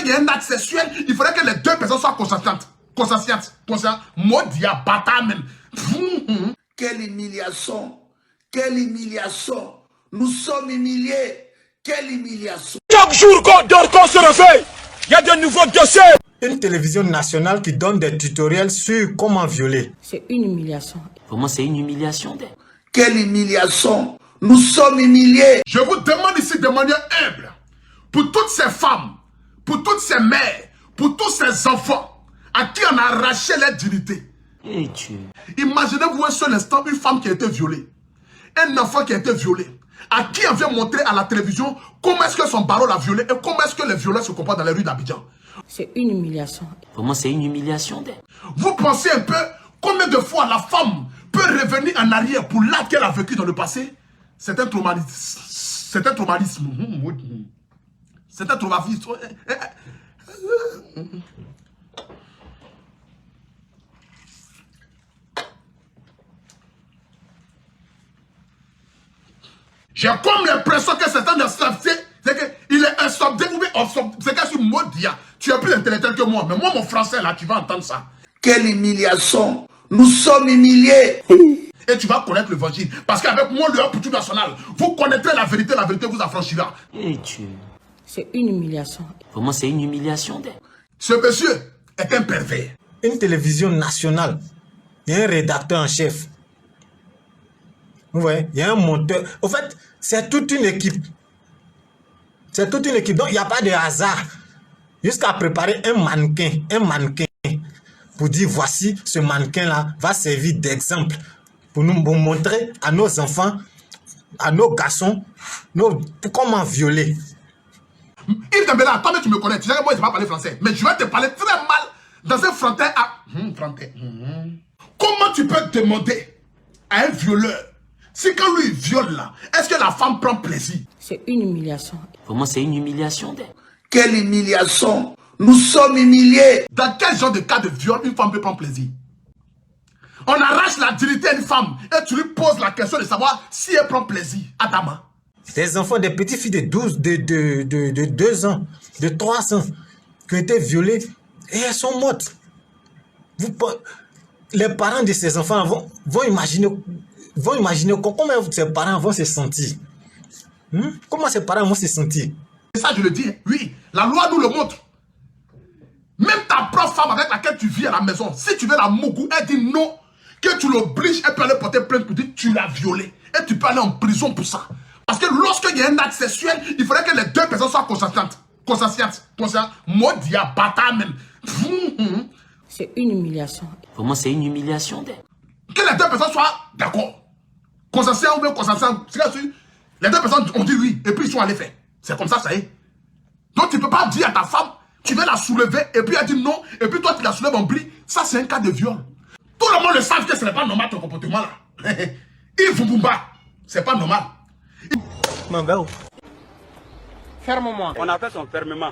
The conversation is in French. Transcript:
qu'il y ait un acte sexuel, il faudrait que les deux personnes soient consentantes. Conscientes. Modia, bata même. Quelle humiliation. Quelle humiliation. Nous sommes humiliés. Quelle humiliation. Chaque jour qu'on dort, qu'on se réveille, il y a de nouveaux dossiers. Une télévision nationale qui donne des tutoriels sur comment violer. C'est une humiliation. Pour moi, c'est une humiliation. Quelle humiliation. Nous sommes humiliés. Je vous demande ici de manière humble, pour toutes ces femmes, pour toutes ces mères, pour tous ces enfants, à qui on a arraché leur dignité. Et Dieu. Imaginez-vous un seul instant une femme qui a été violée, un enfant qui a été violé, à qui on vient montrer à la télévision comment est-ce que son baron l'a violé et comment est-ce que les violeurs se comportent dans les rues d'Abidjan. C'est une humiliation. Pour moi, c'est une humiliation. Vous pensez un peu combien de fois la femme peut revenir en arrière pour l'acte qu'elle a vécu dans le passé? C'est un traumatisme. C'est un traumatisme. C'est un traumatisme. J'ai comme l'impression que c'est un absorpté, c'est qu'il est absorbé ou bien absorbé. C'est que sur Modia, tu es plus intellectuel que moi. Mais moi, mon français, là, tu vas entendre ça. Quelle humiliation. Nous sommes humiliés. Et tu vas connaître l'évangile. Parce qu'avec moi, le pour tout national, vous connaîtrez la vérité vous affranchira. Et Dieu. C'est une humiliation. Pour moi, c'est une humiliation. Ce monsieur est un pervers. Une télévision nationale, il y a un rédacteur en chef. Vous voyez, il y a un monteur. Au fait, c'est toute une équipe. C'est toute une équipe. Donc, il n'y a pas de hasard. Jusqu'à préparer un mannequin. Pour dire, voici, ce mannequin-là va servir d'exemple. Pour nous montrer à nos enfants, à nos garçons, comment violer. Yves Dembélé, toi-même tu me connais. Tu sais que moi, je ne sais pas parler français. Mais je vais te parler très mal dans un frontin à... Comment tu peux demander à un violeur, si quand lui viole là, est-ce que la femme prend plaisir? C'est une humiliation. Pour moi, c'est une humiliation. Quelle humiliation. Nous sommes humiliés. Dans quel genre de cas de viol une femme peut prendre plaisir? On arrache la dignité à une femme et tu lui poses la question de savoir si elle prend plaisir. Adama. Des enfants, des petites filles de 12, de 2 ans, de 3 ans, qui ont été violées et elles sont mortes. Les parents de ces enfants vont imaginer comment ces parents vont se sentir. Comment ces parents vont se sentir? Et ça, je le dis, oui, la loi nous le montre. Même ta propre femme avec laquelle tu vis à la maison, si tu veux la mougou, elle dit non, que tu l'obliges, elle peut aller porter plainte pour dire que tu l'as violée. Et tu peux aller en prison pour ça. Parce que lorsqu'il y a un acte sexuel, il faudrait que les deux personnes soient consentantes. Modia, bata même. C'est une humiliation. Pour moi, c'est une humiliation. Que les deux personnes soient d'accord. Consentants ou bien consentants. Les deux personnes ont dit oui, et puis ils sont allés faire. C'est comme ça, ça y est. Donc tu ne peux pas dire à ta femme, tu veux la soulever, et puis elle dit non, et puis toi tu la soulèves en bris. Ça, c'est un cas de viol. Tout le monde le sait que ce n'est pas normal ton comportement là. Yves Bumba, c'est pas normal. Ferme-moi. On a fait son fermement.